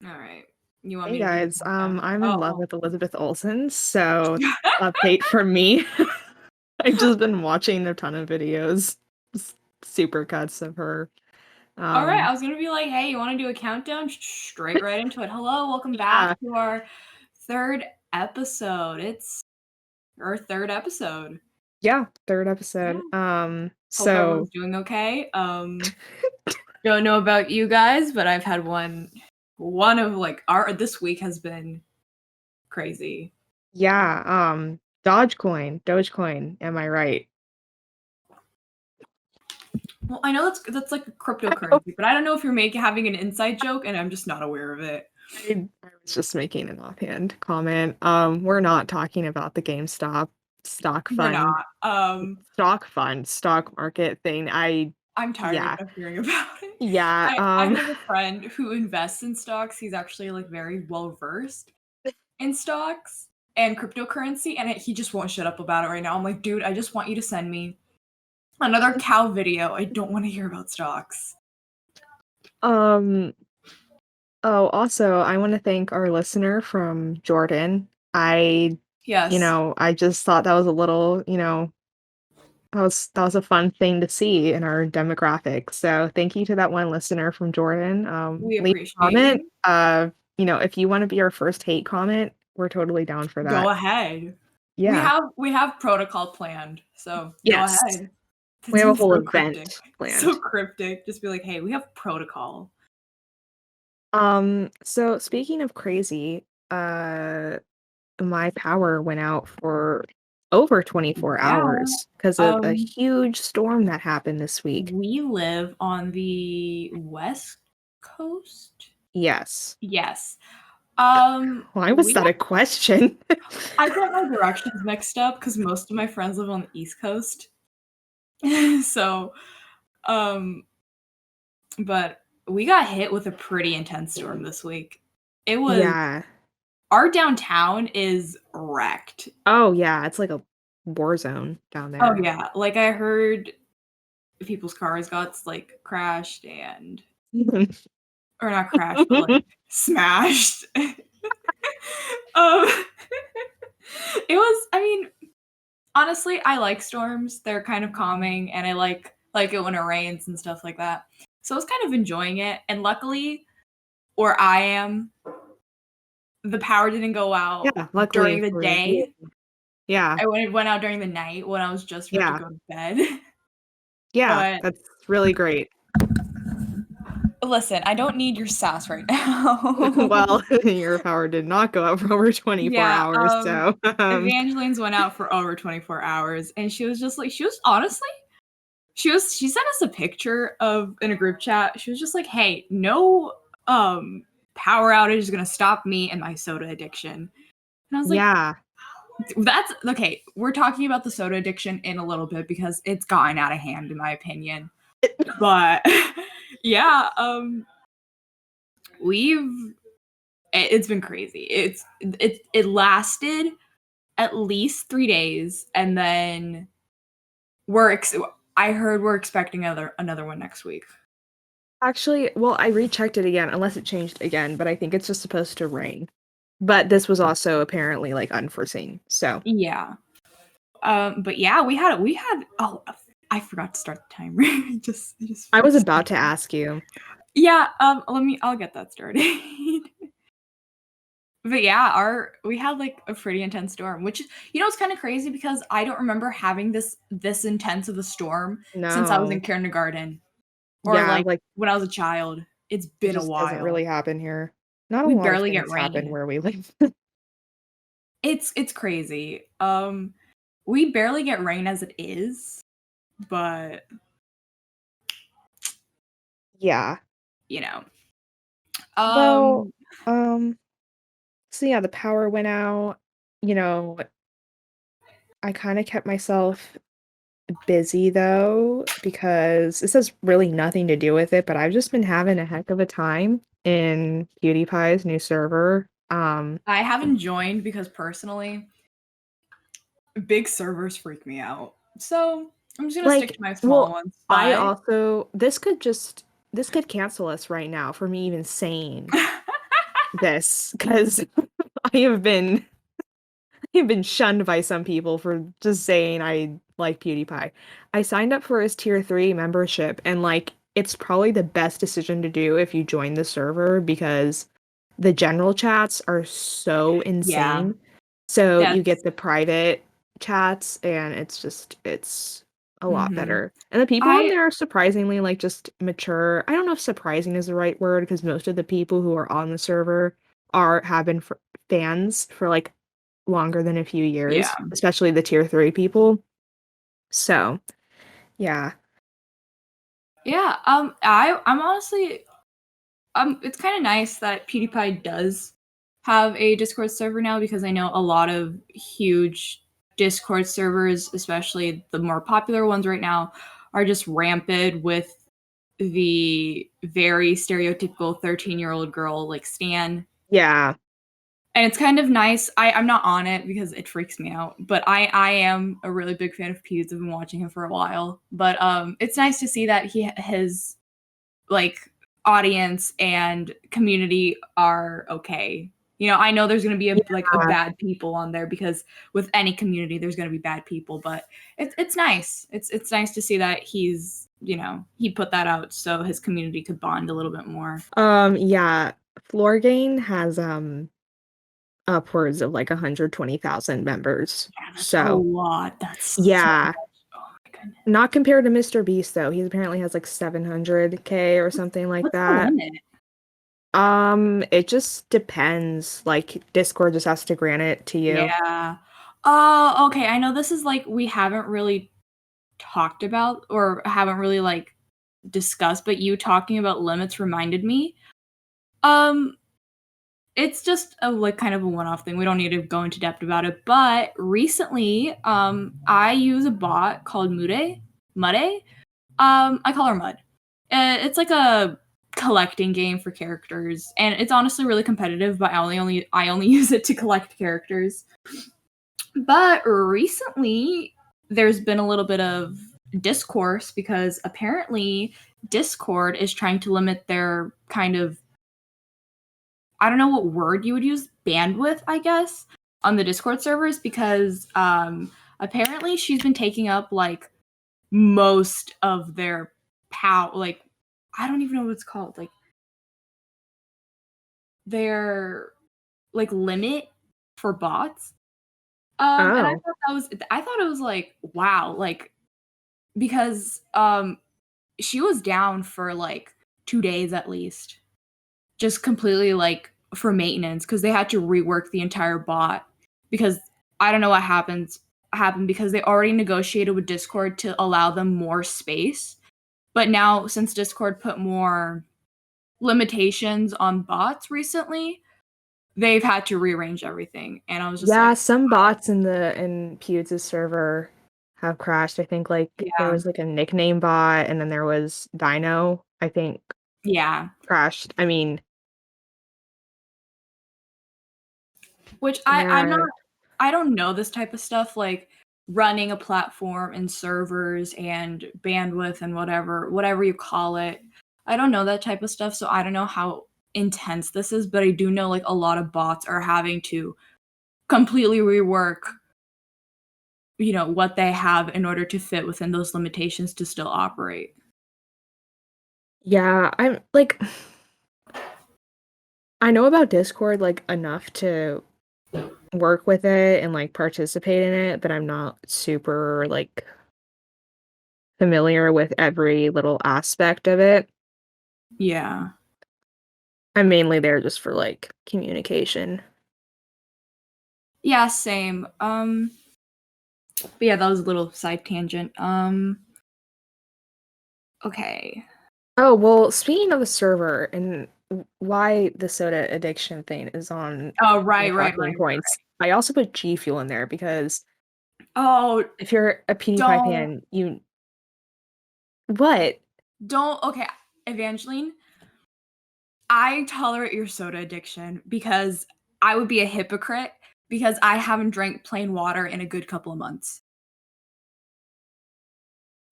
All right. You want Hey me to do the guys, countdown? I'm in love Oh. with Elizabeth Olsen, so update from me. I've just been watching a ton of videos, super cuts of her. All right. Um, I was gonna be like, hey, you want to do a countdown? Straight right into it. Hello, welcome back yeah, to our third episode. It's our third episode. yeah, third Yeah. episode. Hope So everyone's doing okay. Don't know about you guys, but I've had one of like our this week has been crazy. yeah, Dogecoin, am I right? Well, I know that's like a cryptocurrency, but I don't know if you're having an inside joke, and I'm just not aware of it. I was just making an offhand comment. We're not talking about the GameStop stock We're fund, not. stock market thing. I'm tired Yeah, of hearing about it. yeah, I have a friend who invests in stocks. He's actually like very well versed in stocks and cryptocurrency, and he just won't shut up about it right now. I'm like, dude, I just want you to send me another cow video. I don't want to hear about stocks. um, oh, also, I want to thank our listener from Jordan. Yes. I just thought that was a little, that was a fun thing to see in our demographic. So thank you to that one listener from Jordan. We Leave a appreciate comment. you. If you want to be our first hate comment, we're totally down for Go that. ahead. Yeah. We have protocol planned, so go Yes. ahead. That We have a sounds whole so event cryptic. So planned. cryptic. Just be like, hey, we have protocol. So speaking of crazy, my power went out for over 24 Yeah. hours because of a Um, huge storm that happened this week. we live on the West Coast. Yes. Yes. Why was We that got a question? I got my directions mixed up because most of my friends live on the East Coast. So, um, but we got hit with a pretty intense storm this week. It was Yeah. Our downtown is wrecked. Oh, yeah, it's like a war zone down Oh there. yeah, like I heard people's cars got like crashed or not crashed, but like smashed. um, I mean, honestly, I like storms. They're kind of calming, and I like it when it rains and stuff like that. So I was kind of enjoying it, and luckily, where I am, the power didn't go out Yeah, luckily during the for you. day. Yeah. It went out during the night when I was just about to Yeah. go to bed. Yeah, But that's really great. listen, I don't need your sass right now. Well, your power did not go out for over 24 Yeah, hours, so, Evangeline's went out for over 24 hours, and she was just like, she sent us a picture of in a group chat. She was just like, "Hey, no, power outage is gonna stop me and my soda addiction." And I was like, yeah. "That's okay." We're talking about the soda addiction in a little bit because it's gotten out of hand, in my opinion. But yeah, we've it's been crazy. It lasted at least 3 days, and then I heard we're expecting another one next week. Actually, well, I rechecked it again, unless it changed again, but I think it's just supposed to rain. But this was also apparently, like, unforeseen, so Yeah. But yeah, we had oh, I forgot to start the timer. Just I was about to ask you. Yeah, I'll get that started. But yeah, we had like a pretty intense storm, which it's kind of crazy because I don't remember having this intense of a storm since I was in No. kindergarten or Yeah, like like, when I was a child. It's it been a just doesn't while. really happen here. Not a We lot of barely get things happen rain. where we live. It's crazy. We barely get rain as it is, but Yeah. you know. Well, Um um, so yeah, the power went out, you know, I kinda kept myself busy though, because this has really nothing to do with it, but I've just been having a heck of a time in PewDiePie's new server. I haven't joined because personally, big servers freak me out. So, I'm just going to stick Like, to my small well, ones, I but also this could cancel us right now for me even saying this because I have been I've been shunned by some people for just saying I like PewDiePie. I signed up for his tier 3 membership and like it's probably the best decision to do if you join the server because the general chats are so Yeah, insane. So you that's get the private chats and it's a lot mhm. better. And the people on I there are surprisingly like just mature. I don't know if surprising is the right word because most of the people who are on the server are have been fans for like longer than a few yeah. years, especially the tier 3 people. So, yeah. Yeah, I'm honestly it's kind of nice that PewDiePie does have a Discord server now because I know a lot of huge Discord servers, especially the more popular ones right now, are just rampant with the very stereotypical 13-year-old girl like Stan. Yeah. And it's kind of nice. I'm not on it because it freaks me out, but I am a really big fan of Pewds. I've been watching him for a while. But it's nice to see that his like audience and community are okay. You know, I know there's going to be a Yeah. bad people on there because with any community there's going to be bad people, but it's nice. It's nice to see that he's, you know, he put that out so his community could bond a little bit more. Yeah. Floorgain has upwards of like 120,000 members. Yeah, that's a So, lot. That's so yeah. much. Oh my goodness. Not compared to Mr. Beast though. He apparently has like 700K or something like What's the that. limit? It just depends. Like Discord just has to grant it to you. Yeah. Oh, okay. I know this is like we haven't really talked about or haven't really like discussed, but you talking about limits reminded me. Um, it's just a like kind of a one-off thing. We don't need to go into depth about it. But recently, I use a bot called Mude. I call her Mud. It's like a collecting game for characters, and it's honestly really competitive. But I only use it to collect characters. But recently, there's been a little bit of discourse because apparently Discord is trying to limit their kind of, I don't know what word you would use, bandwidth, I guess, on the Discord servers because apparently she's been taking up like most of their power, like I don't even know what it's called, like their like limit for bots. And Oh. I thought it was like wow, like because she was down for like 2 days at least. Just completely like for maintenance because they had to rework the entire bot because I don't know what happened because they already negotiated with Discord to allow them more space. But now since Discord put more limitations on bots recently, they've had to rearrange everything. And I was just Yeah, like, some bots in Pewds' server have crashed. I think like there yeah, was like a nickname bot and then there was Dino, I think yeah. crashed. I mean, Which yeah. I don't know this type of stuff like running a platform and servers and bandwidth and whatever you call it. I don't know that type of stuff, so I don't know how intense this is, but I do know like a lot of bots are having to completely rework, you know, what they have in order to fit within those limitations to still operate. Yeah, I'm like I know about Discord like enough to work with it and like participate in it, but I'm not super like familiar with every little aspect of it. Yeah. I'm mainly there just for like communication. Yeah, same. But yeah, that was a little side tangent. Okay. Oh, well, speaking of the server and why the soda addiction thing is on Oh, the talking right. points, I also put G Fuel in there because Oh, if you're a PewDiePie don't fan, you what? don't okay, Evangeline, I tolerate your soda addiction because I would be a hypocrite because I haven't drank plain water in a good couple of months.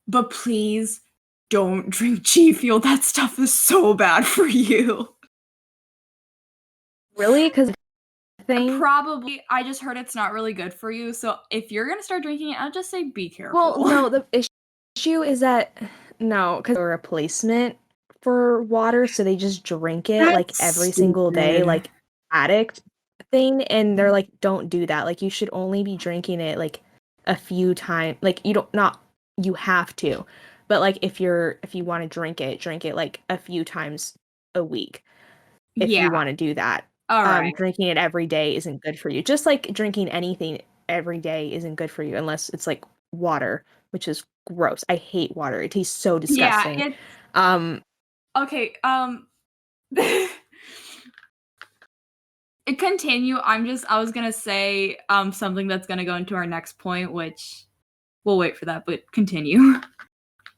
But please don't drink G Fuel. That stuff is so bad for you. Really? Because thing. Probably. I just heard it's not really good for you. So if you're gonna start drinking it, I'll just say be Well, careful. no, the issue is that no, because a replacement for water, so they just drink it like That's every single day, stupid. like addict thing, and they're like, don't do that. Like you should only be drinking it like a few times. Like you don't not you have to, but like if you want to drink it like a few times a week if Yeah. you want to do that. All right. Drinking it every day isn't good for you. Just like drinking anything every day isn't good for you unless it's like water, which is gross. I hate water. It tastes so Yeah, disgusting. it's Um, okay. It continue. I was gonna say something that's gonna go into our next point, which we'll wait for that, but continue.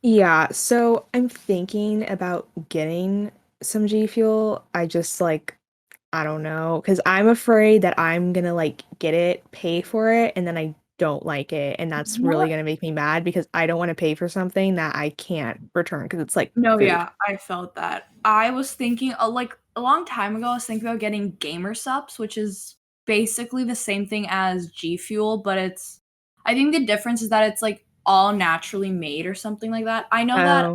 yeah, so I'm thinking about getting some G Fuel. I just like I don't know, because I'm afraid that I'm gonna like get it, pay for it, and then I don't like it, and that's really What? gonna make me mad because I don't want to pay for something that I can't return because it's like No, food. yeah, I felt that. I was thinking, like a long time ago, I was thinking about getting Gamer Supps, which is basically the same thing as G Fuel, but I think the difference is that it's like all naturally made or something like that. I know that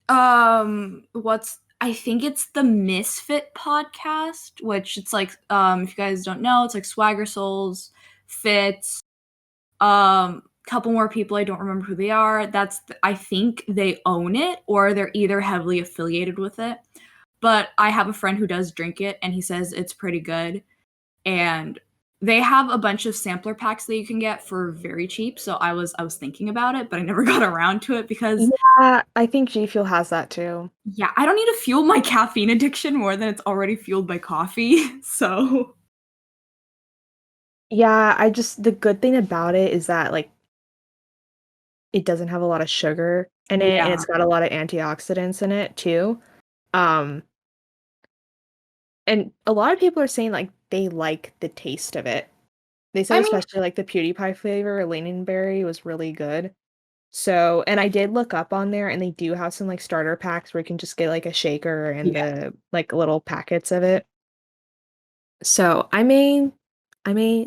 Oh, what's I think it's the Misfit podcast, which it's like if you guys don't know, it's like Swagger Souls, Fitz, couple more people I don't remember who they are. I think they own it or they're either heavily affiliated with it. But I have a friend who does drink it and he says it's pretty good. And they have a bunch of sampler packs that you can get for very cheap. So I was thinking about it, but I never got around to it because yeah, I think G Fuel has that too. yeah, I don't need to fuel my caffeine addiction more than it's already fueled by coffee. So Yeah, I just the good thing about it is that like it doesn't have a lot of sugar in it and yeah. it's got a lot of antioxidants in it too. Um, and a lot of people are saying like they like the taste of it. They said I mean, especially like the PewDiePie flavor, lingonberry was really good. So, and I did look up on there and they do have some like starter packs where you can just get like a shaker and yeah. the like little packets of it. So, I may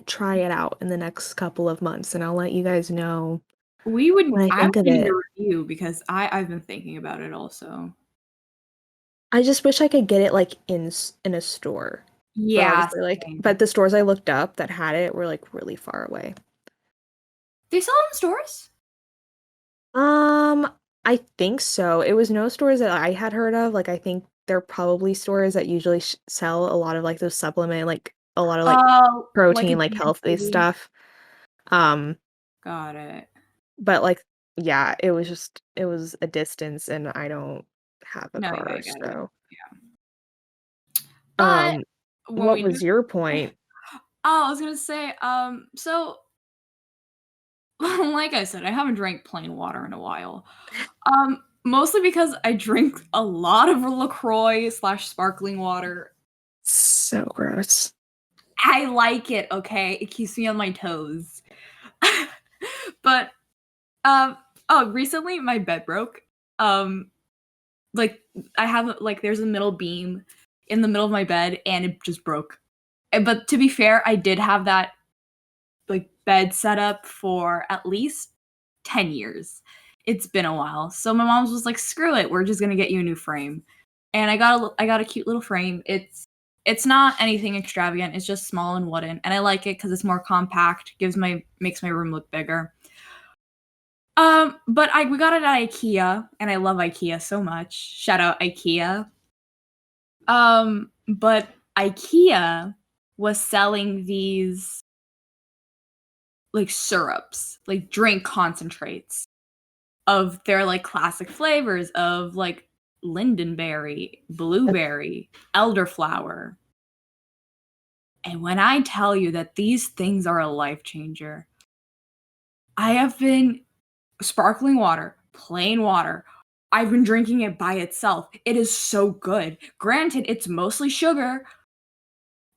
try it out in the next couple of months and I'll let you guys know what I I think would of need it. a review because I've been thinking about it also. I just wish I could get it like in a store. But Yeah, obviously like same. but the stores I looked up that had it were like really far away. They sell it in stores? Um, I think so. It was no stores that I had heard of. Like I think they're probably stores that usually sell a lot of like those supplement like a lot of like Oh, like a protein like health-based DMC. stuff. Um, Got it. but like yeah, it was a distance and I don't have a No, yeah, I car, get it. so Yeah. But um when what we do was your point? Oh, I was gonna say, so like I said, I haven't drank plain water in a while. Mostly because I drink a lot of LaCroix slash sparkling water. So gross. I like it, okay? It keeps me on my toes. But um recently my bed broke. Um like I have like there's a middle beam in the middle of my bed and it just broke. But to be fair, I did have that like bed set up for at least 10 years. It's been a while. So my mom's was like, "Screw it. We're just going to get you a new frame." And I got a cute little frame. It's not anything extravagant. It's just small and wooden, and I like it cuz it's more compact, makes my room look bigger. But we got it at IKEA, and I love IKEA so much. Shout out IKEA. But IKEA was selling these like syrups, like drink concentrates of their like classic flavors of like lingonberry, blueberry, elderflower. And when I tell you that these things are a life changer, I have been sparkling water, plain water. I've been drinking it by itself. It is so good. Granted, it's mostly sugar,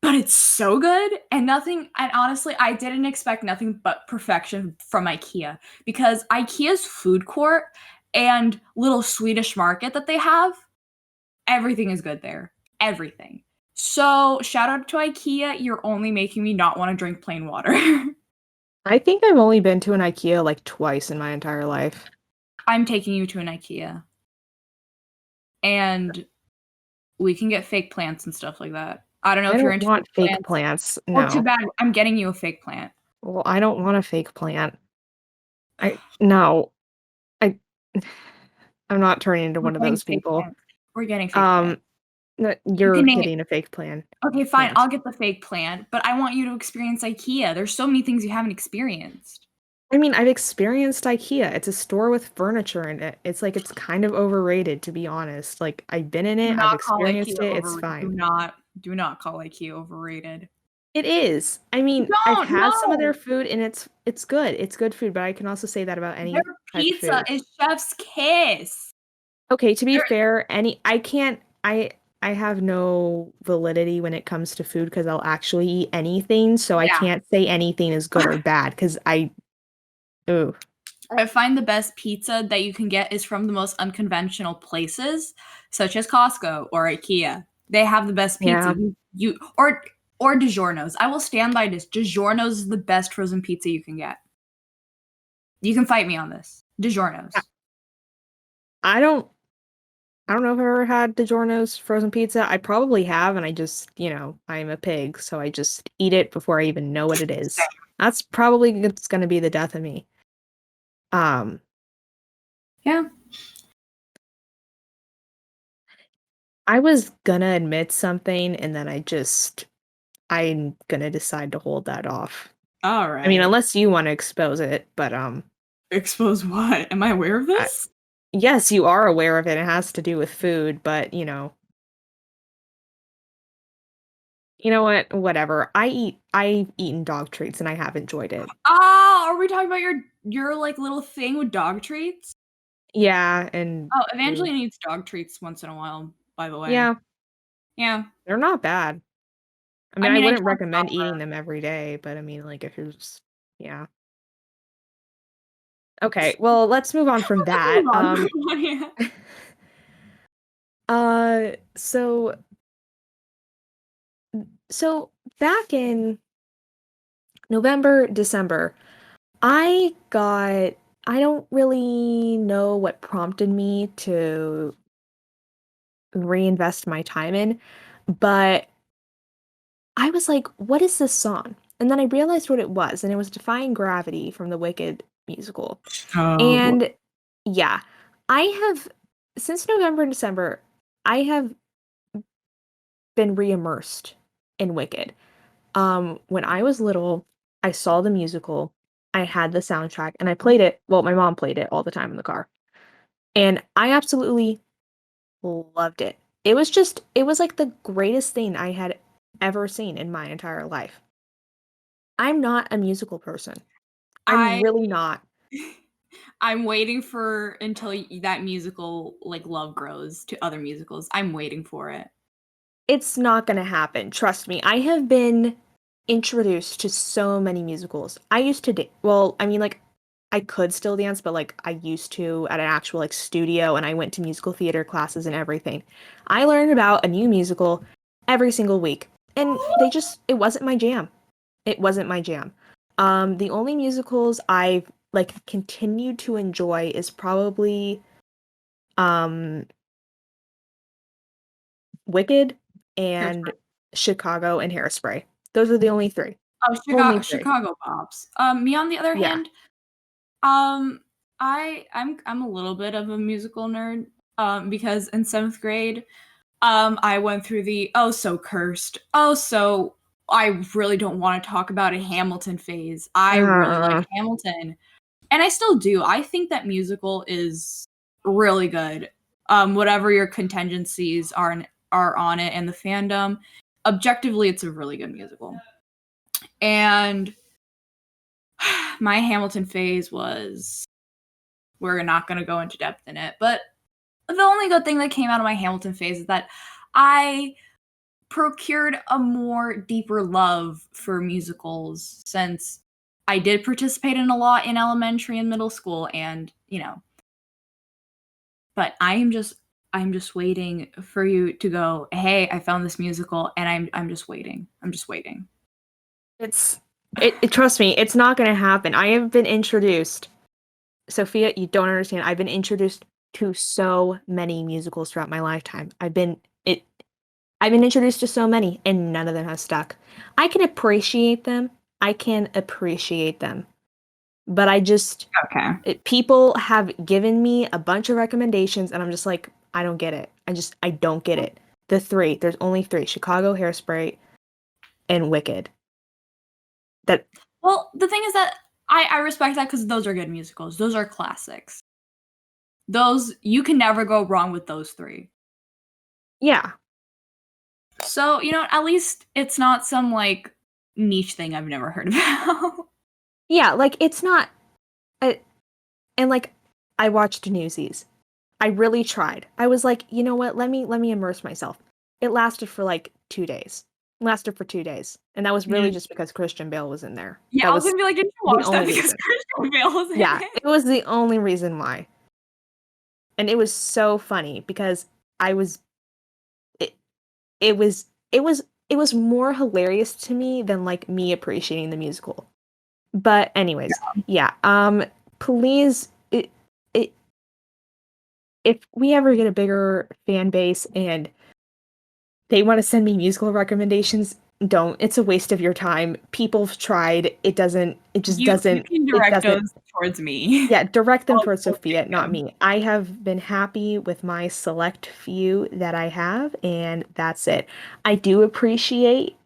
but it's so good and honestly, I didn't expect nothing but perfection from IKEA because IKEA's food court and little Swedish market that they have, everything is good there. Everything. So, shout out to IKEA, you're only making me not wanna drink plain water. I think I've only been to an IKEA like twice in my entire life. I'm taking you to an IKEA. And we can get fake plants and stuff like that. I don't know I if you're don't into want fake fake plants. plants. Well, too No. bad, I'm getting you a fake plant. Well, I don't want a fake plant. I no. I I'm not turning into We're one of getting those fake people. plants. We're getting fake Um, plants. You you're can name it. getting a fake plan. Okay, fine, Plant. I'll get the fake plant, but I want you to experience IKEA. There's so many things you haven't experienced. I mean, I've experienced IKEA. It's a store with furniture in it. It's like it's kind of overrated, to be honest. Like I've been in Do it, I've not call experienced IKEA it, it's fine. do not call IKEA overrated. It is. I mean, I've Don't, had some of their no! food and it's good. It's good food, but I can also say that about Their any type of pizza food. is chef's kiss. Okay, to be Their fair, any I can't I have no validity when it comes to food because I'll actually eat anything, so I yeah. can't say anything is good or bad because I ooh. I find the best pizza that you can get is from the most unconventional places, such as Costco or IKEA. They have the best pizza. Yeah. You or DiGiorno's. I will stand by this. DiGiorno's is the best frozen pizza you can get. You can fight me on this. I DiGiorno's. I don't I don't know if I've ever had DiGiorno's frozen pizza. I probably have, and I just, I'm a pig, so I just eat it before I even know what it is. That's probably it's gonna be the death of me. Um, Yeah. I was gonna admit something, and then I'm gonna decide to hold that off. All I mean, right. unless you want to expose it, but Expose what? Am I aware of I, this? yes, you are aware of it. It has to do with food, but you know what? Whatever. I've eaten dog treats and I have enjoyed it. Oh, are we talking about your like little thing with dog treats? Yeah, and Oh, Evangeline eats dog treats once in a while, by the way. yeah, Yeah. they're not bad. I I mean, I mean, I wouldn't don't stop recommend eating her. them every day, but I mean, like if you're just yeah. Okay, well, let's move on from Let's move that. on. Move on, yeah. So so back in November, December, I don't really know what prompted me to reinvest my time in, but I was like, "What is this song?" And then I realized what it was, and it was Defying Gravity from the Wicked musical. Oh boy. And yeah, I have since November and December, I have been re-immersed in Wicked. When I was little, I saw the musical, I had the soundtrack, and I played it. Well, my mom played it all the time in the car. And I absolutely loved it. It was like the greatest thing I had ever seen in my entire life. I'm not a musical person. I'm I really not. I'm waiting for until that musical like love grows to other musicals. I'm waiting for it. It's not gonna happen. Trust me. I have been introduced to so many musicals. I used to well, I mean like I could still dance, but like I used to at an actual like studio and I went to musical theater classes and everything. I learned about a new musical every single week. And it wasn't my jam. It wasn't my jam. The only musicals I've like continued to enjoy is probably um Wicked and Hairspray. Chicago and Hairspray. Those are the only 3. Oh, Only 3. Chicago Pops. Me on the other Yeah. hand, I'm a little bit of a musical nerd. Because in 7th grade, I went through the oh so cursed, oh so I really don't want to talk about a Hamilton phase. I really like Uh, Hamilton. And I still do. I think that musical is really good. Whatever your contingencies are on it and the fandom, objectively, it's a really good musical. And my Hamilton phase was we're not going to go into depth in it, but the only good thing that came out of my Hamilton phase is that I procured a more deeper love for musicals since I did participate in a lot in elementary and middle school and, but I am just I'm just waiting for you to go, "Hey, I found this musical," and I'm just waiting. I'm just waiting. It's trust me, it's not gonna happen. I have been introduced. Sophia, you don't understand. I've been introduced to so many musicals throughout my lifetime. I've been introduced to so many, and none of them have stuck. I can appreciate them. I can appreciate them. But Okay. people have given me a bunch of recommendations, and I'm just like, I don't get it. I don't get it. There's only three: Chicago, Hairspray, and Wicked. That, Well, the thing is that I respect that because those are good musicals. Those are classics. Those you can never go wrong with those three. yeah, So, at least it's not some like niche thing I've never heard about. yeah. Like it's not. Uh, and like, I watched Newsies. I really tried. I was like, you know what? Let me immerse myself. It lasted for like 2 days. Lasted for 2 days, and that was really Mm. just because Christian Bale was in there. Yeah, That I was was gonna be like, did you the watch that only because reason. Christian Bale was in Yeah, it? it was the only reason why. And it was so funny because I was it, it was more hilarious to me than like me appreciating the musical. But anyways, yeah. Please, it if we ever get a bigger fan base and they want to send me musical recommendations, don't. It's a waste of your time. People have tried. It just You doesn't, can it direct doesn't. those towards me. Yeah, direct them towards I'll Sophia, take not them. me. I have been happy with my select few that I have, and that's it. I do appreciate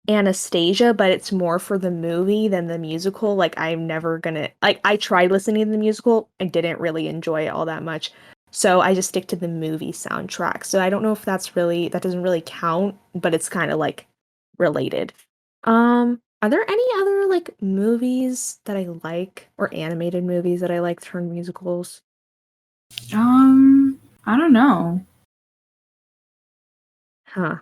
Anastasia, but it's more for the movie than the musical. Like I'm never gonna like I tried listening to the musical, I didn't really enjoy it all that much. So I just stick to the movie soundtrack. So I don't know if that doesn't really count, but it's kind of like related. Are there any other like movies that I like or animated movies that I like turned musicals? I don't know. Huh.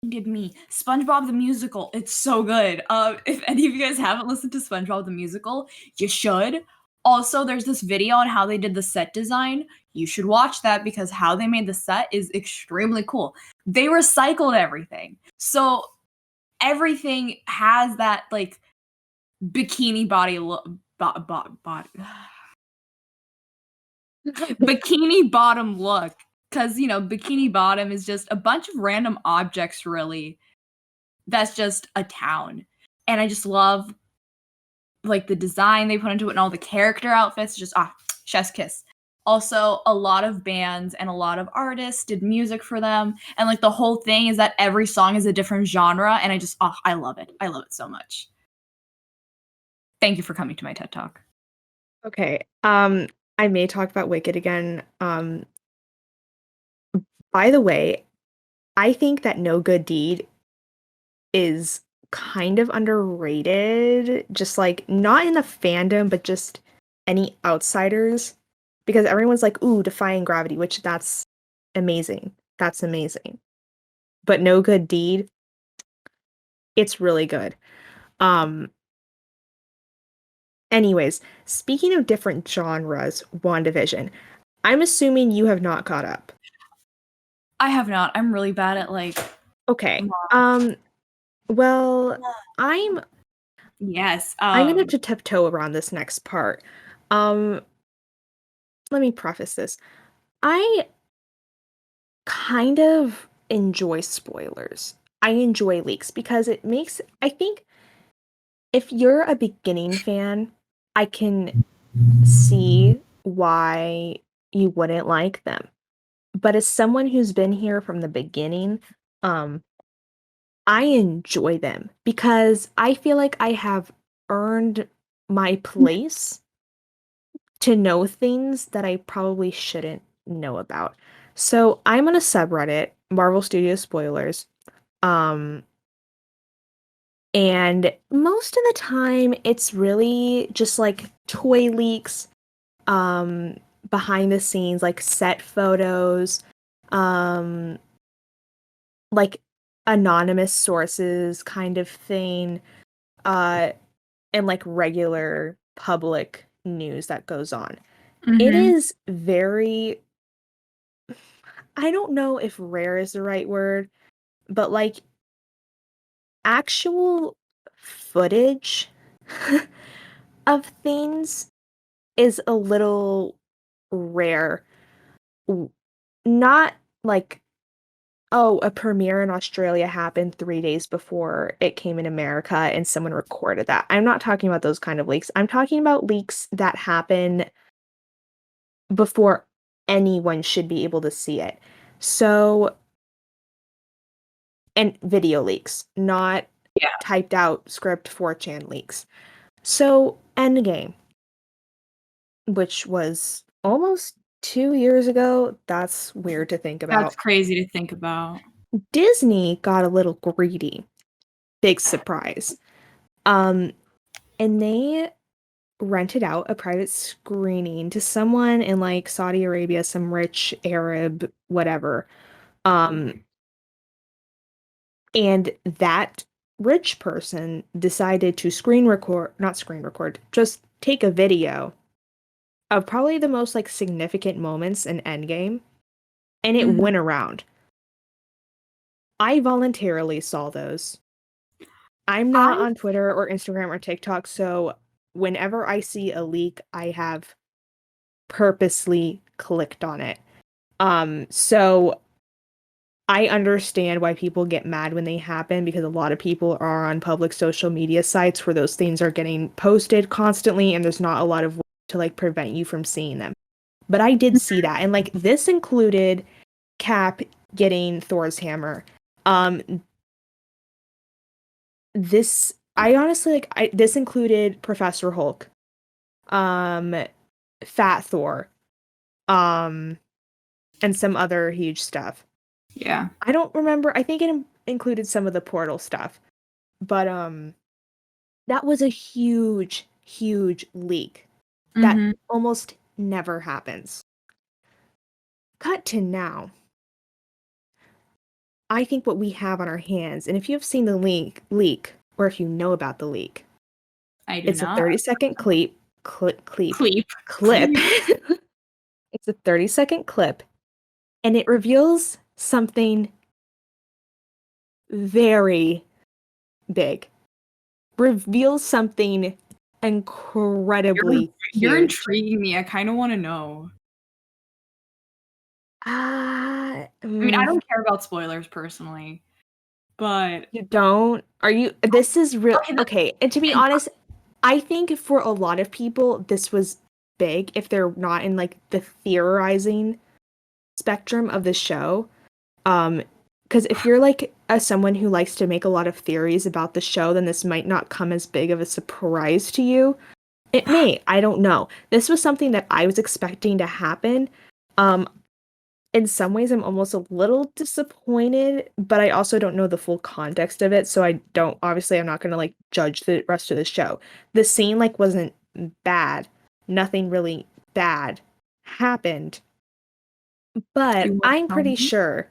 Did me SpongeBob the Musical. It's so good. If any of you guys haven't listened to SpongeBob the Musical, you should. Also, there's this video on how they did the set design. You should watch that because how they made the set is extremely cool. They recycled everything. So everything has that like bikini body look bikini bottom look because bikini bottom is just a bunch of random objects really that's just a town. And I just love like the design they put into it and all the character outfits. Just chef's kiss. Also, a lot of bands and a lot of artists did music for them. And like the whole thing is that every song is a different genre. And I love it. I love it so much. Thank you for coming to my TED Talk. Okay. I may talk about Wicked again. By the way, I think that No Good Deed is kind of underrated, just like not in the fandom, but just any outsiders, because everyone's like, "Ooh, Defying Gravity," which that's amazing. That's amazing. But No Good Deed, it's really good. Um, anyways, speaking of different genres, WandaVision. I'm assuming you have not caught up. I have not. I'm really bad at like Okay. Well, I'm yes. I'm gonna have to tiptoe around this next part. Um, let me preface this. I kind of enjoy spoilers. I enjoy leaks because I think if you're a beginning fan, I can see why you wouldn't like them. But as someone who's been here from the beginning, um, I enjoy them because I feel like I have earned my place to know things that I probably shouldn't know about. So I'm on a subreddit, Marvel Studios spoilers. Um, and most of the time it's really just like toy leaks, um, behind the scenes, like set photos, um, like anonymous sources kind of thing, uh, and like regular public news that goes on. It Mhm. is very, I don't know if rare is the right word, but like actual footage of things is a little rare. W- Not like, oh, a premiere in Australia happened 3 days before it came in America and someone recorded that. I'm not talking about those kind of leaks. I'm talking about leaks that happen before anyone should be able to see it. So, and video leaks, not Yeah, typed out script 4chan leaks. So, Endgame, which was almost 2 years ago, that's weird to think that's about. crazy to think about. Disney got a little greedy. Big surprise. Um, and they rented out a private screening to someone in like Saudi Arabia, some rich Arab, whatever. Um, and that rich person decided to not screen record, just take a video of probably the most like significant moments in Endgame, and it Mhm. went around. I voluntarily saw those. I'm not I on Twitter or Instagram or TikTok, so whenever I see a leak, I have purposely clicked on it. So I understand why people get mad when they happen because a lot of people are on public social media sites where those things are getting posted constantly and there's not a lot of way to like prevent you from seeing them. But I did see that. And like this included Cap getting Thor's hammer. Um this I honestly like this included Professor Hulk, um Fat Thor, um and some other huge stuff. yeah. I don't remember. I think it included some of the portal stuff. But that was a huge huge leak that Mhm. almost never happens. Cut to now. I think what we have on our hands, and if you have seen the leak or if you know about the leak, I do it's a not. 30-second Cleep. clip. Cleep. It's a 30-second clip and it reveals something very big. Reveals something You're incredibly you're huge. intriguing me. I kinda wanna know. Ah, I mean, I don't care about spoilers personally, but you don't? Are you this is real okay, okay, and to be honest, I think for a lot of people this was big if they're not in like the theorizing spectrum of the show. Because if you're like someone who likes to make a lot of theories about the show, then this might not come as big of a surprise to you. It may, I don't know. This was something that I was expecting to happen. Um, in some ways, I'm almost a little disappointed, but I also don't know the full context of it, so I don't, obviously, I'm not gonna like judge the rest of the show. The scene like wasn't bad. Nothing really bad happened, do but you wanna I'm tell pretty me? sure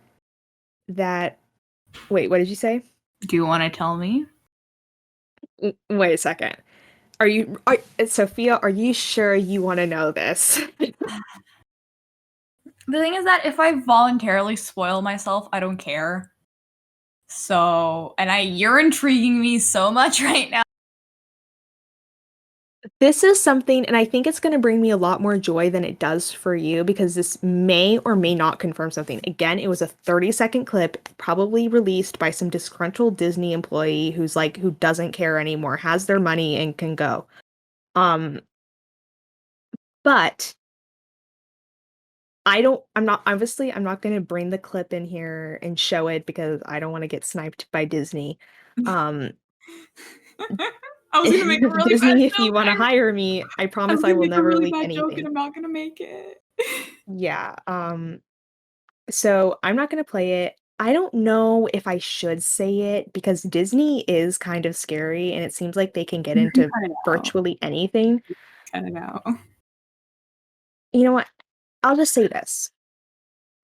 that wait, what did you say? Do you wanna tell me? Wait a second. Sophia, are you sure you want to know this? The thing is that if I voluntarily spoil myself, I don't care. So, and you're intriguing me so much right now. This is something, and I think it's going to bring me a lot more joy than it does for you because this may or may not confirm something. Again, it was a 30-second clip, probably released by some disgruntled Disney employee who's like, who doesn't care anymore, has their money and can go. Um, but I'm not going to bring the clip in here and show it because I don't want to get sniped by Disney. Um, I was gonna make a really bad Disney, if you joke. want to hire me, I I was promise I gonna will make a never really leak bad joke and anything. I'm not gonna make it. Yeah. So I'm not gonna play it. I don't know if I should say it because Disney is kind of scary and it seems like they can get You can into cut it out. virtually anything. Cut it out. You know what? I'll just say this.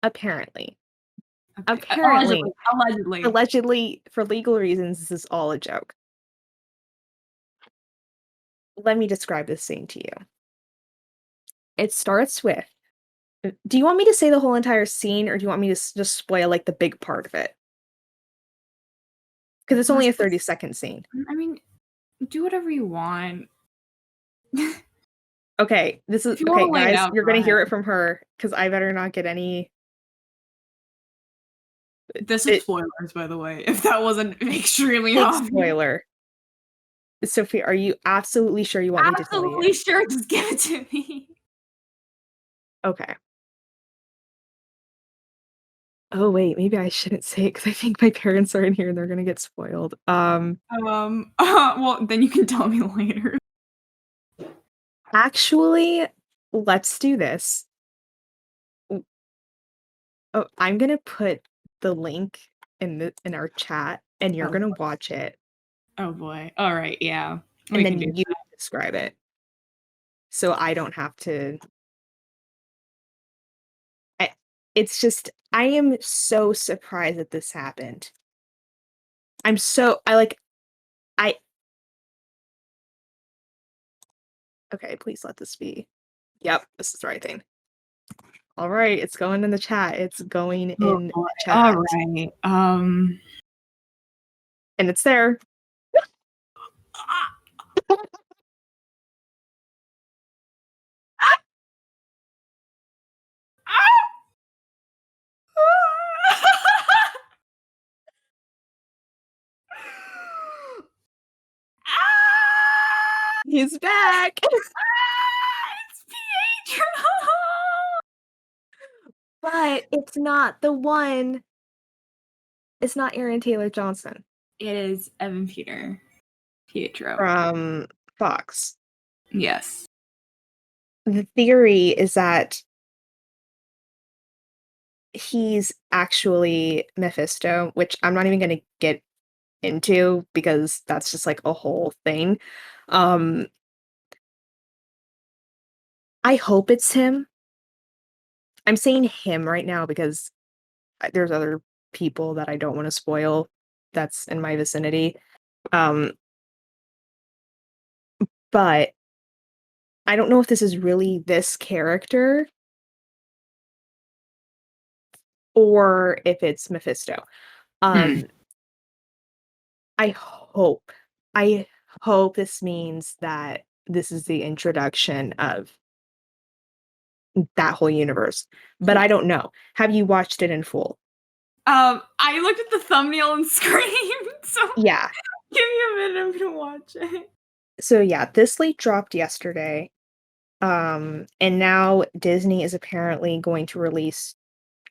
Apparently. Okay. Apparently, Allegedly. Allegedly. allegedly, for legal reasons, this is all a joke. Let me describe this scene to you. It starts with do you want me to say the whole entire scene, or do you want me to just spoil, like, the big part of it? Because it's only a 30-second scene. I mean, do whatever you want. Okay, this is If you want okay, to lay it guys, out, you're go gonna ahead. hear it from her, because I better not get any This is it spoilers, by the way, if that wasn't extremely big obvious. spoiler. Sophie, are you absolutely sure you want me to tell you? Absolutely sure, just give it to me. Okay. Oh, wait, maybe I shouldn't say it because I think my parents are in here and they're gonna get spoiled. Well, then you can tell me later. Actually, let's do this. Oh, I'm gonna put the link in our chat, and you're Oh, gonna watch it, oh boy. Alright, yeah. and We can do then you describe it, so I don't have to I it's just I am so surprised that this happened. I okay, please let this be. Yep, this is the right thing. Alright, it's going in the chat, it's going Oh in boy. the chat, Alright. and it's there. He's back! It's Pietro! But it's not Aaron Taylor Johnson It is Evan Pietro. from Fox. Yes. The theory is that he's actually Mephisto, which I'm not even gonna get into because that's just like a whole thing. Um, I hope it's him. I'm saying him right now because there's other people that I don't want to spoil that's in my vicinity. Um, but I don't know if this is really this character or if it's Mephisto. Hmm. Um, I hope I hope this means that this is the introduction of that whole universe, but I don't know. Have you watched it in full? I looked at the thumbnail and screamed, so Yeah. give me a minute, I'm gonna watch it. So yeah, this leak dropped yesterday. And now Disney is apparently going to release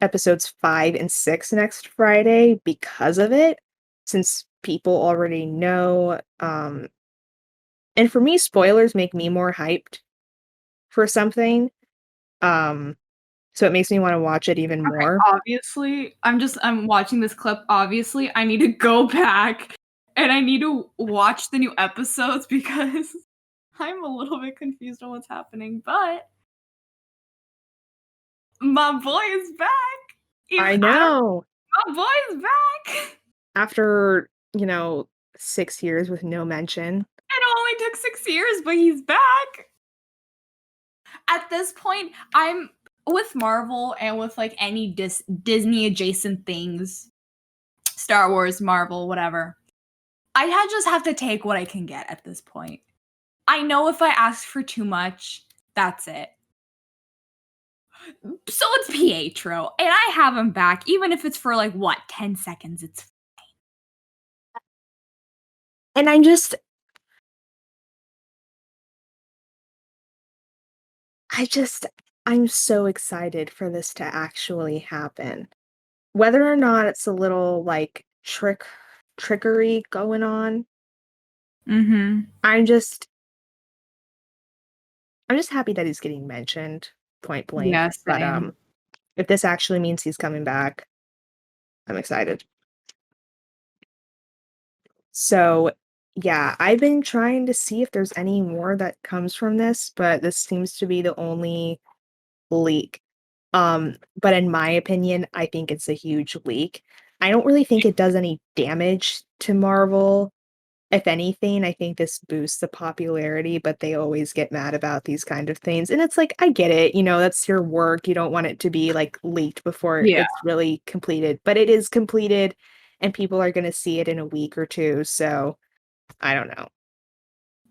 episodes 5 and 6 next Friday because of it, since people already know. And for me, spoilers make me more hyped for something. Um, so it makes me want to watch it even Okay, more. obviously, I'm watching this clip. Obviously, I need to go back and I need to watch the new episodes because I'm a little bit confused on what's happening, but my boy is back. I I know. don't, my boy is back. After, 6 years with no mention. It only took 6 years, but he's back. At this point, I'm with Marvel and with like any Disney adjacent things, Star Wars, Marvel, whatever. Just have to take what I can get at this point. I know if I ask for too much, that's it. So it's Pietro, and I have him back, even if it's for like what, 10 seconds. It's And I just I'm so excited for this to actually happen. Whether or not it's a little like trickery going on, mm-hmm. I'm just I'm just happy that he's getting mentioned point blank. Yeah, But same. if this actually means he's coming back, I'm excited. So yeah, I've been trying to see if there's any more that comes from this, but this seems to be the only leak. But in my opinion, I think it's a huge leak. I don't really think it does any damage to Marvel if anything, I think this boosts the popularity, but they always get mad about these kind of things. And it's like, I get it, that's your work. You don't want it to be like leaked before Yeah. it's really completed, but it is completed and people are going to see it in a week or two. So I don't know.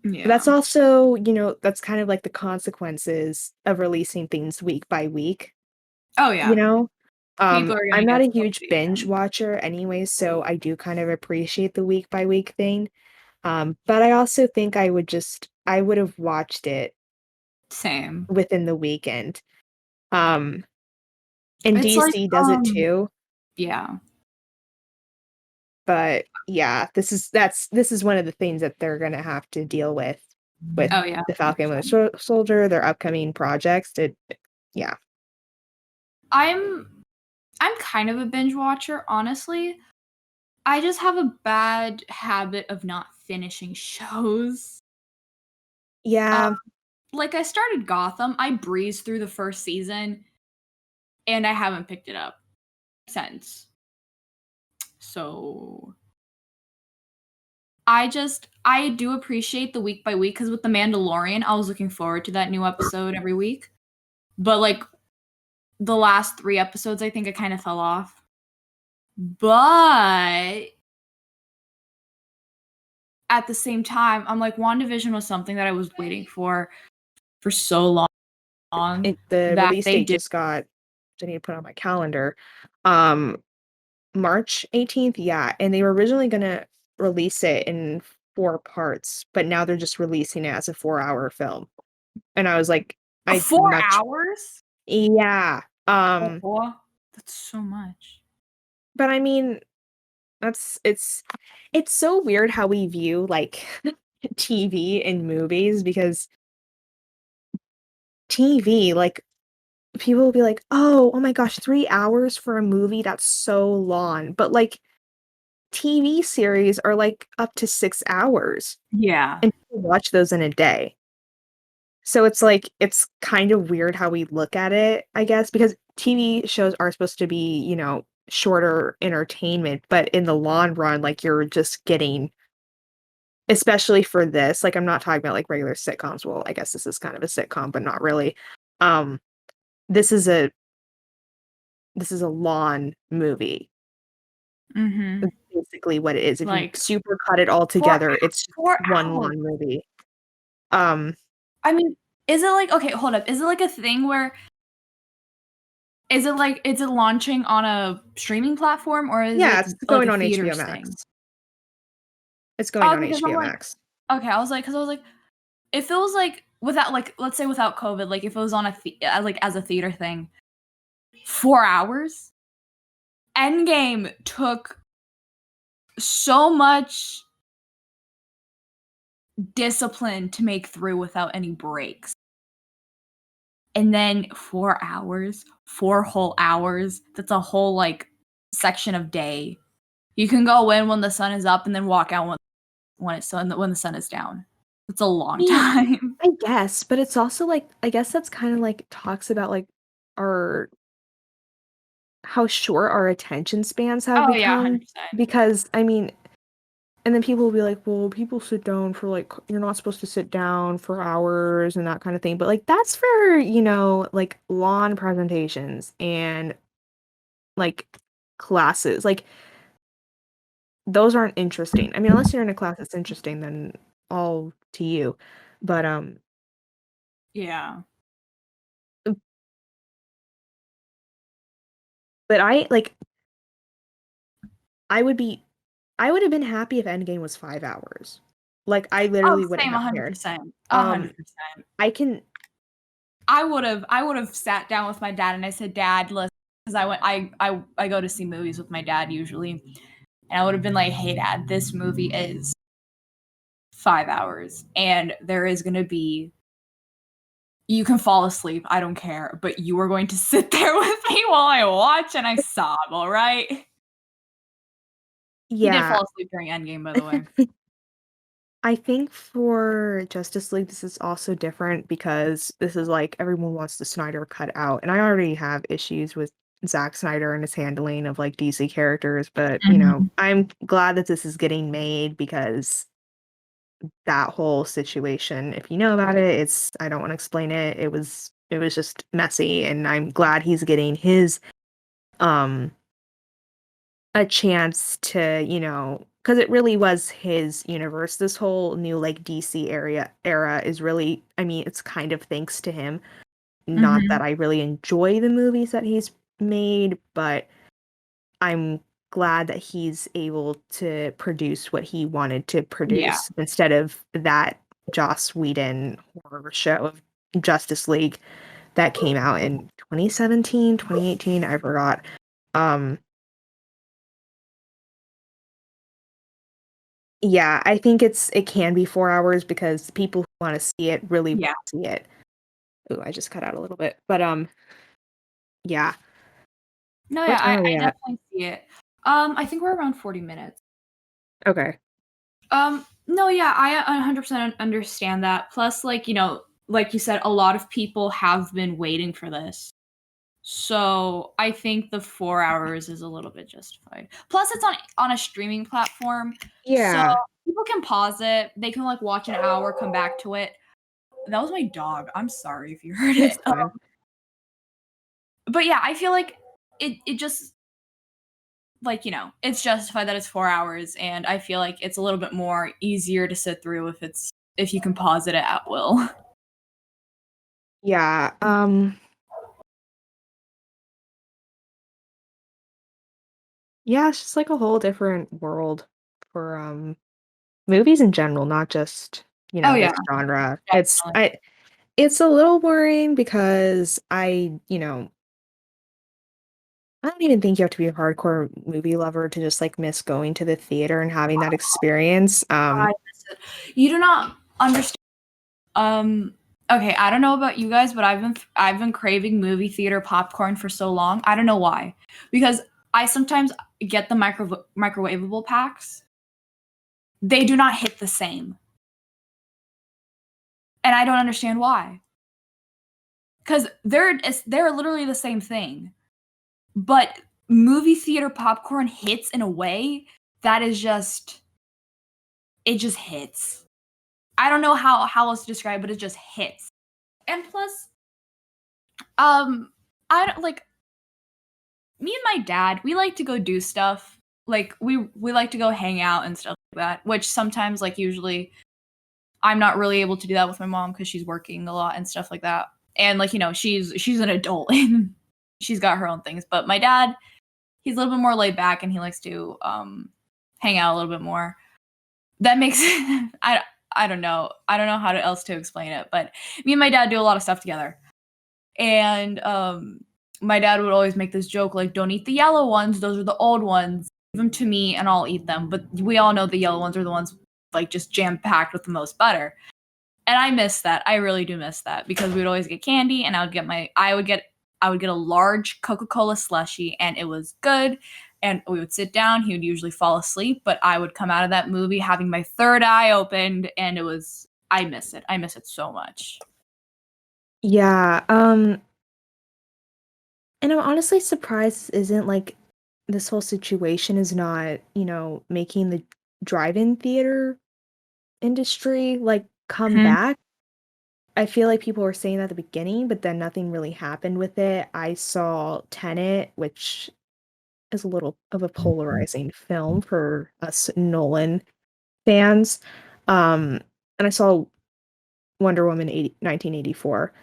But Yeah. that's also, that's kind of like the consequences of releasing things week by week, Oh you yeah. know? People are gonna I'm not get a huge salty binge again. watcher anyway, so I do kind of appreciate the week by week thing. But I also think I would have watched it Same. within the weekend. Um, and It's like, DC does it too, yeah. but yeah, this is one of the things that they're gonna have to deal with Oh yeah. the Falcon with 100%. the Soldier, their upcoming projects. Yeah. I'm I'm kind of a binge watcher, honestly. I just have a bad habit of not finishing shows. Um, Yeah, like I started Gotham, I breezed through the first season, and I haven't picked it up since. So I do appreciate the week by week because with The Mandalorian, I was looking forward to that new episode every week. But like the last 3 episodes, I think I kind of fell off. But at the same time, I'm like WandaVision was something that I was waiting for so long the that release they date did. just got I need to put on my calendar. Um, March 18th, yeah, and they were originally gonna release it in 4 parts, but now they're just releasing it as a 4-hour film. And I was like, I'd 4 much hours? yeah, Oh, that's so much. but I mean, that's it's so weird how we view, like, TV and movies because TV, like, people will be like, oh my gosh, 3 hours for a movie, that's so long." But, like, TV series are, like, up to 6 hours, Yeah. and people watch those in a day. So it's like it's kind of weird how we look at it, I guess, because TV shows are supposed to be, shorter entertainment, but in the long run, like, you're just getting especially for this, like, I'm not talking about, like, regular sitcoms, well, I guess this is kind of a sitcom, but not really. Um, this is a this is a long movie. Mhm. That's basically what it is. If you Like super cut it all 4 together, it's just 4 one hours. long movie. Um, I mean, is it like okay, hold up. Is it like a thing where is it launching on a streaming platform or is yeah, it it's like going a on HBO theaters Max. thing? It's going Oh, on because I'm HBO like Max. okay, I was like, if it was like without like let's say without COVID, like if it was on like as a theater thing, 4 hours? Endgame took so much discipline to make through without any breaks. And then 4 hours, 4 whole hours, that's a whole, like, section of day. You can go in when the sun is up and then walk out when the sun is down. It's a I long mean, time. I guess, but it's also like I guess that's kind of like talks about like our how short our attention spans have Oh, yeah, become 100%. because I mean, and then people will be like, well, people sit down for like you're not supposed to sit down for hours and that kind of thing. But like that's for, like lawn presentations and like classes. Like those aren't interesting. I mean, unless you're in a class that's interesting, then all to you. But Yeah. but I would be I would have been happy if Endgame was 5 hours. Like, I Oh, literally wouldn't same, have cared. 100%. Um, 100%. I can I would've sat down with my dad and I said, "Dad, listen," 'cause I go to see movies with my dad usually, and I would've been like, "Hey, Dad, this movie is 5 hours, and there is gonna be you can fall asleep, I don't care, but you are going to sit there with me while I watch and I sob, alright?" He did yeah. fall asleep during Endgame, by the way. I think for Justice League, this is also different because this is like everyone wants the Snyder cut out, and I already have issues with Zack Snyder and his handling of like DC characters, but Mhm. I'm glad that this is getting made because that whole situation. If you know about it, I don't want to explain it. It was just messy, and I'm glad he's getting his um a chance to, because it really was his universe. This whole new like DC area era is really, I mean, it's kind of thanks to him. Not that Mhm. I really enjoy the movies that he's made, but I'm glad that he's able to produce what he wanted to Yeah. produce instead of that Joss Whedon horror show of Justice League that came out in 2017, 2018, I forgot. Um, yeah, I think it can be 4 hours because people who wanna see it really Yeah. wanna see it. Ooh, I just cut out a little bit, but, yeah. No, What yeah, time are we I at? definitely see it. I think we're around 40 minutes. Okay. No, yeah, I 100% understand that. Plus, like, like you said, a lot of people have been waiting for this. So I think the 4 hours is a little bit justified. Plus, it's on a streaming platform, so Yeah, people can pause it. They can like watch an hour, come back to it. That was my dog. I'm sorry if you heard it's it. fine. But yeah, I feel like it just like it's justified that it's 4 hours, and I feel like it's a little bit more easier to sit through if you can pause it at will. Yeah, yeah, it's just like a whole different world for, movies in general, not just, Oh this yeah, genre. definitely. It's a little worrying because I don't even think you have to be a hardcore movie lover to just, like, miss going to the theater and having that experience, I miss it. You do not understand. Okay, I don't know about you guys, but I've been craving movie theater popcorn for so long. I don't know why. Because I sometimes get the microwavable packs. They do not hit the same. And I don't understand why. Cuz they're literally the same thing. But movie theater popcorn hits in a way that is just it just hits. I don't know how else to describe it, but it just hits. And plus I don't like me and my dad, we like to go do stuff. Like we like to go hang out and stuff like that, which sometimes like usually I'm not really able to do that with my mom cuz she's working a lot and stuff like that. And like, she's an adult and she's got her own things, but my dad, he's a little bit more laid back and he likes to hang out a little bit more. That makes I don't know. I don't know how else to explain it, but me and my dad do a lot of stuff together. And my dad would always make this joke like, "Don't eat the yellow ones; those are the old ones. Give them to me, and I'll eat them." But we all know the yellow ones are the ones like just jam packed with the most butter. And I miss that. I really do miss that because we'd always get candy, and I would get a large Coca Cola slushie, and it was good. And we would sit down. He would usually fall asleep, but I would come out of that movie having my third eye opened, and it was. I miss it. I miss it so much. Yeah, and I'm honestly surprised isn't, like, this whole situation is not, making the drive-in theater industry, like, come Mhm. back. I feel like people were saying that at the beginning, but then nothing really happened with it. I saw Tenet, which is a little of a polarizing film for us Nolan fans, and I saw Wonder Woman 1984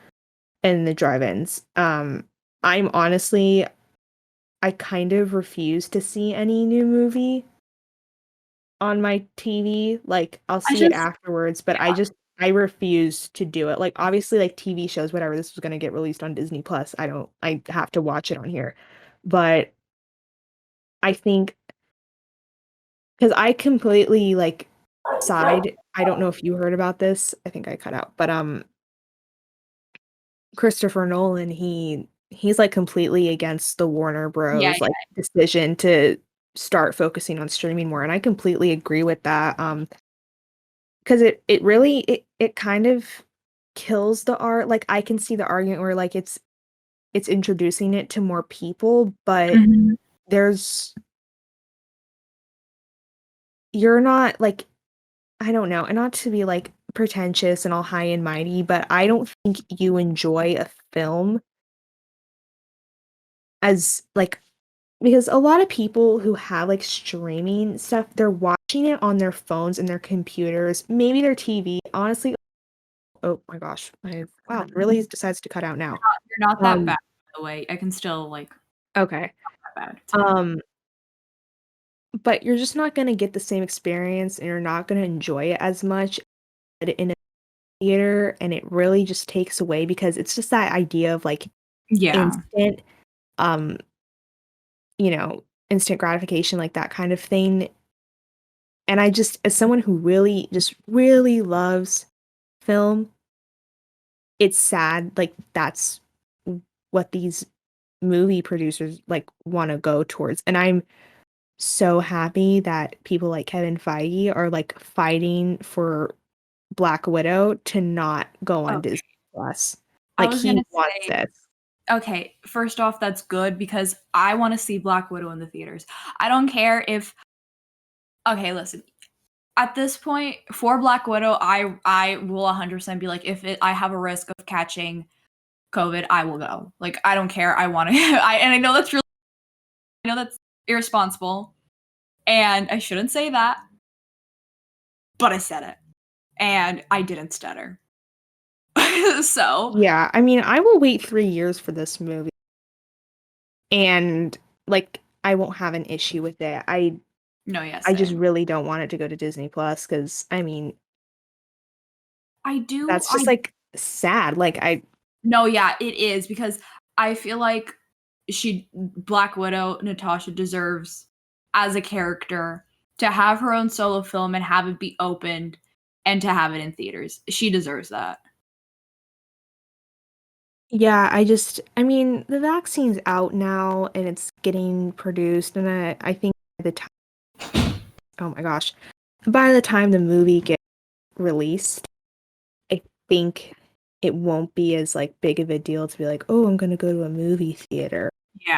in the drive-ins. I'm honestly I kind of refuse to see any new movie on my TV, like, I'll I see it just afterwards, but yeah. I refuse to do it, like, obviously, like, TV shows, whatever, this was gonna get released on Disney Plus, I have to watch it on here, but I think, because I completely, like, I don't know if you heard about this, I think I cut out, but, Christopher Nolan, he's, like, completely against the Warner Yeah, Bros., like, yeah. decision to start focusing on streaming more, and I completely agree with that, 'cause it really it kind of kills the art, like, I can see the argument where, like, it's introducing it to more people, but Mhm. there's you're not, like I don't know, and not to be like pretentious and all high and mighty, but I don't think you enjoy a film as like because a lot of people who have like streaming stuff, they're watching it on their phones and their computers, maybe their TV. Honestly, oh my gosh, my wow, it really decides to cut out now. You're not that Um, bad, by the way. I can still like okay. that bad. It's fine. Um, but you're just not gonna get the same experience and you're not gonna enjoy it as much in a theater, and it really just takes away because it's just that idea of like Yeah. instant, um, instant gratification, like that kind of thing. And I just, as someone who really, just really loves film, it's sad, like, that's what these movie producers, like, wanna go towards, and I'm so happy that people like Kevin Feige are, like, fighting for Black Widow to not go on Okay. Disney Plus. I Like, was he gonna wants say, this. okay, first off, that's good because I want to see Black Widow in the theaters. I don't care if okay, listen. At this point, for Black Widow, I will 100% be like, if I have a risk of catching COVID, I will go. Like, I don't care. I want to. And I know that's really, I know that's irresponsible, and I shouldn't say that, but I said it, and I didn't stutter. So, Yeah, I mean, I will wait 3 years for this movie, and, like, I won't have an issue with it. no, yeah, I just same. really don't want it to go to Disney Plus because I mean, I do. that's just, like, sad, like, I No, yeah, it is because I feel like Black Widow, Natasha deserves as a character to have her own solo film and have it be opened and to have it in theaters. She deserves that. yeah, I mean, the vaccine's out now, and it's getting produced, and I think by the time oh my gosh, by the time the movie gets released, I think it won't be as, like, big of a deal to be like, "Oh, I'm gonna go to a movie theater."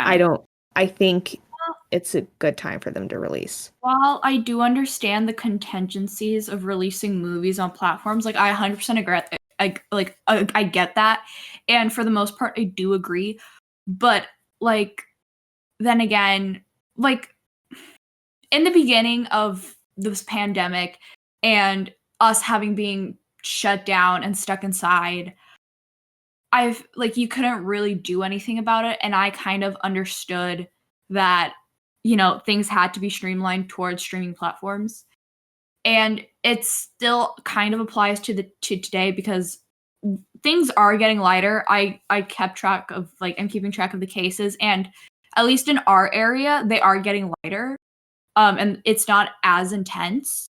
I Yeah. don't I think Well, it's a good time for them to release. while I do understand the contingencies of releasing movies on platforms, like I 100% agree. I get that, and for the most part, I do agree. But like then again, like in the beginning of this pandemic and us having being shut down and stuck inside, I've like you couldn't really do anything about it, and I kind of understood that, things had to be streamlined towards streaming platforms. And it still kind of applies to today because things are getting lighter. I kept track of I'm keeping track of the cases, and at least in our area, they are getting lighter. And it's not as intense.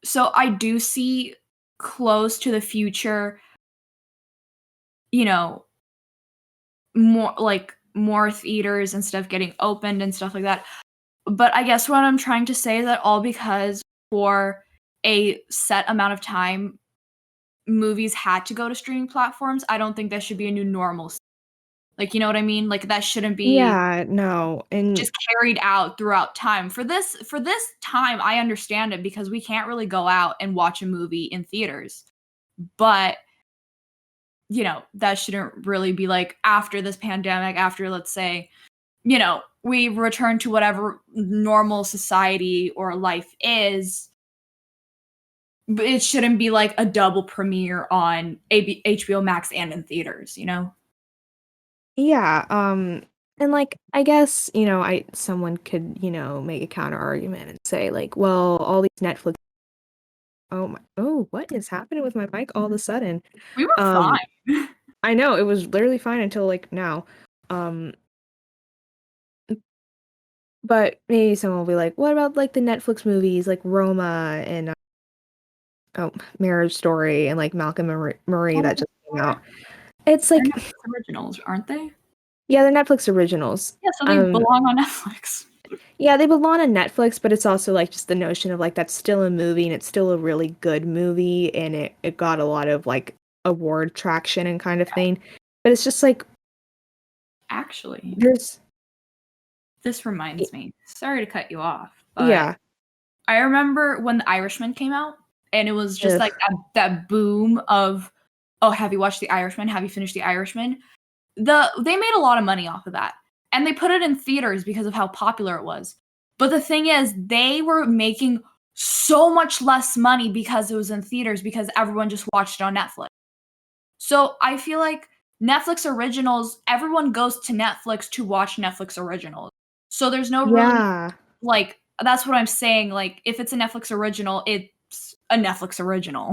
So I do see close to the future, you know, more theaters and stuff getting opened and stuff like that. But I guess what I'm trying to say is that all because for a set amount of time movies had to go to streaming platforms, I don't think that should be a new normal. Like, you know what I mean? Like that shouldn't be Yeah, no, and just carried out throughout time. For this time, I understand it because we can't really go out and watch a movie in theaters. But, that shouldn't really be like after this pandemic, after let's say, we return to whatever normal society or life is, but it shouldn't be like a double premiere on HBO Max and in theaters. yeah, and, like, I guess, I someone could, make a counter argument and say, like, "Well, all these Netflix" oh, what is happening with my mic all of a sudden? We were Um, fine. I know, it was literally fine until, like, now. Um, but maybe someone will be like, "What about, like, the Netflix movies like Roma and, Marriage Story and, like, Malcolm and Marie Well, that just came out?" It's they're like Netflix originals, aren't they? yeah, they're Netflix originals. Yeah, so they Um belong on Netflix. Yeah, they belong on Netflix, but it's also, like, just the notion of, like, that's still a movie, and it's still a really good movie, and it got a lot of, like, award traction and kind of thing. But it's just, like, Actually, there's this y reminds me. Sorry to cut you off, but yeah. I remember when The Irishman came out, and it was just Ugh. like that boom of, oh, have you watched The Irishman? Have you finished The Irishman? They made a lot of money off of that, and they put it in theaters because of how popular it was. But the thing is, they were making so much less money because it was in theaters because everyone just watched it on Netflix. So I feel like Netflix originals, everyone goes to Netflix to watch Netflix originals. So there's no really Yeah. like that's what I'm saying. Like if it's a Netflix original, it's a Netflix original.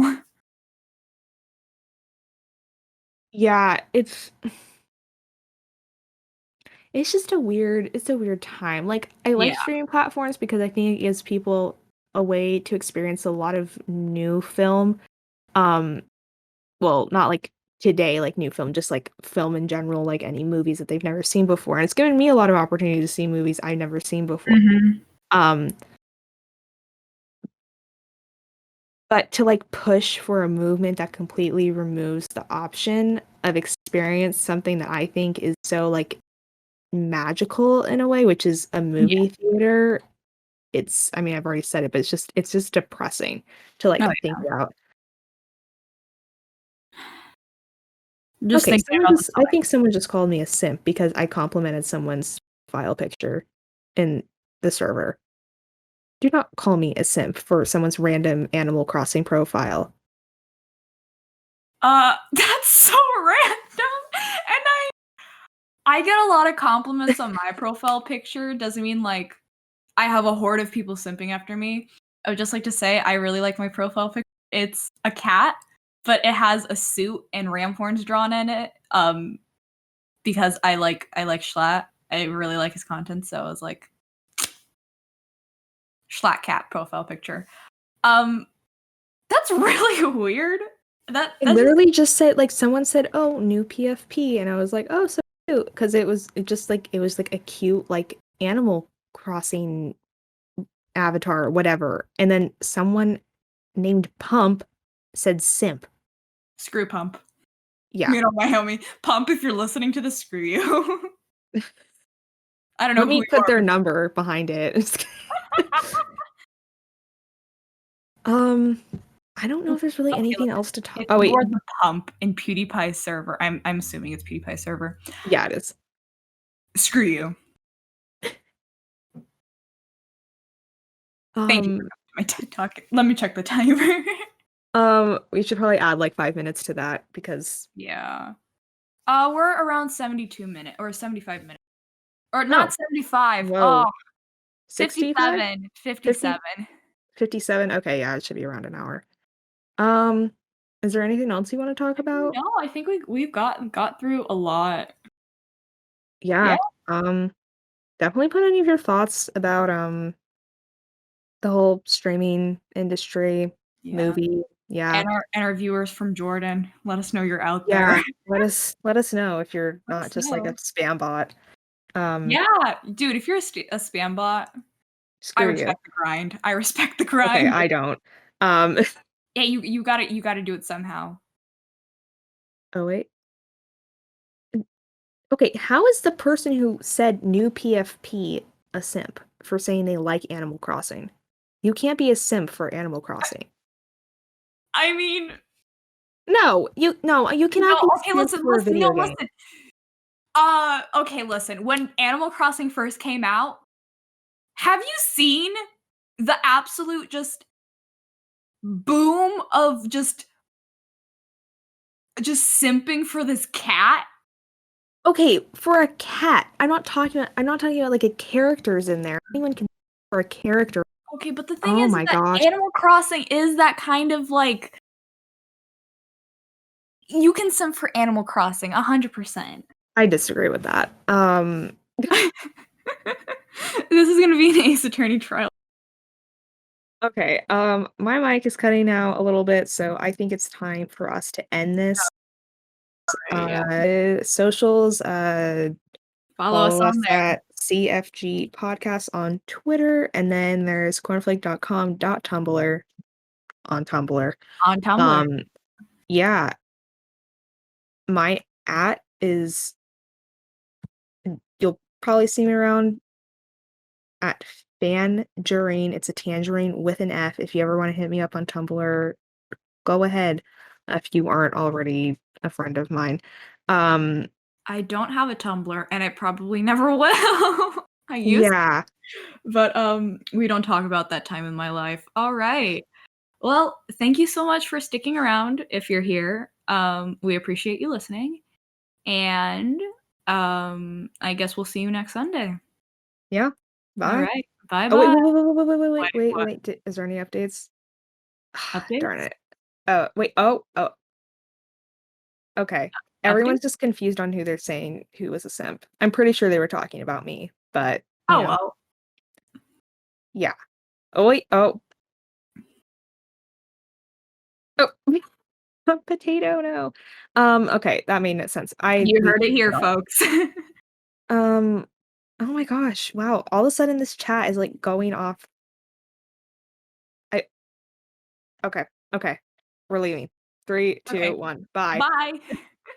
Yeah, it's just it's a weird time. Like I like Yeah. streaming platforms because I think it gives people a way to experience a lot of new film. Um, well, not like today, like new film, just like film in general, like any movies that they've never seen before. And it's given me a lot of opportunity to see movies I've never seen before. Mhm. Um, but to like push for a movement that completely removes the option of experience something that I think is so like magical in a way, which is a Yeah. movie theater. I mean, I've already said it, but it's just depressing to like Oh, think about. yeah. Just Okay, thinking about the I thought. think someone just called me a simp because I complimented someone's file picture in the server. Do not call me a simp for someone's random Animal Crossing profile. That's so random. And I get a lot of compliments on my profile picture. Doesn't mean like I have a horde of people simping after me. I would just like to say I really like my profile picture. It's a cat, but it has a suit and ram horns drawn in it. Because I like Schlatt. I really like his content, so I was like Schlatt cat profile picture. Um, that's really weird. I That's just literally just said like someone said, "Oh, new PFP," and I was like, "Oh, so cute," because it was like a cute like Animal Crossing avatar or whatever. And then someone named Pump said simp. screw pump. Yeah. You know my homie Pump. If you're listening to this, screw you. I don't know Let who me you put are, their but number behind it. Um, I don't know if there's really okay, anything listen. else to talk. If Oh you wait, are the Pump in PewDiePie's server, I'm assuming it's PewDiePie's server. yeah, it is. Screw you. Thank you for Um, coming to my TED talk. Let me check the timer. we should probably add like 5 minutes to that because Yeah. We're around 72 minutes or 75 minutes. Or oh, not 75. whoa, Oh, 65, 57. 50, 57. 57. Okay, yeah, it should be around an hour. Um, is there anything else you want to talk about? No, I think we've got through a lot. Yeah. Yeah. Um, definitely put any of your thoughts about the whole streaming industry, Yeah. movie. Yeah. And our viewers from Jordan, let us know you're out there. Yeah. Let us know if you're Let not us just like a know. spam bot. Um, Yeah, dude, if you're a spam bot, I screw you. respect the grind. I respect the Okay, grind. I don't. Um, Yeah, you gotta do it somehow. oh wait. Okay, how is the person who said new PFP a simp for saying they like Animal Crossing? You can't be a simp for Animal Crossing. I mean, No, you no, cannot be a okay, simp listen, for a listen, no, video game. listen. Okay, listen. When Animal Crossing first came out, have you seen the absolute just boom of just simping for this cat? Okay, for a cat. I'm not talking about like a characters in there. Anyone can for a character. Okay, but the thing Oh is my that gosh. Animal Crossing is that kind of like you can simp for Animal Crossing 100%. I disagree with that. This is gonna be an Ace Attorney trial. Okay, my mic is cutting out a little bit, so I think it's time for us to end this. Yeah. Socials, Follow us follow us on there at CFG Podcast on Twitter, and then there's cornflake.com.tumblr on Tumblr. on Tumblr. Um, yeah, my at is you'll probably see me around at Fangerine. It's a tangerine with an F. If you ever want to hit me up on Tumblr, go ahead if you aren't already a friend of mine. I don't have a Tumblr, and I probably never will. I used, Yeah. but we don't talk about that time in my life. All right. Well, thank you so much for sticking around if you're here. We appreciate you listening. And I guess we'll see you next Sunday. Yeah. All Bye. right. Oh, wait, Bye-bye. wait, wait, wait, wait, wait, wait, Wait, wait, wait, what? wait. Is there any updates? Darn Updates? it. Oh, wait. Oh, okay. Everyone's Updates? just confused on who they're saying who was a simp. I'm pretty sure they were talking about me, but Oh, well. yeah. Oh, wait. Oh. Oh. Potato, no. Okay, that made no sense. I You we heard it here, folks. um, oh my gosh, wow, all of a sudden this chat is, like, going off. I okay, okay. We're leaving. 3, 2, Okay. 1. Bye. Bye.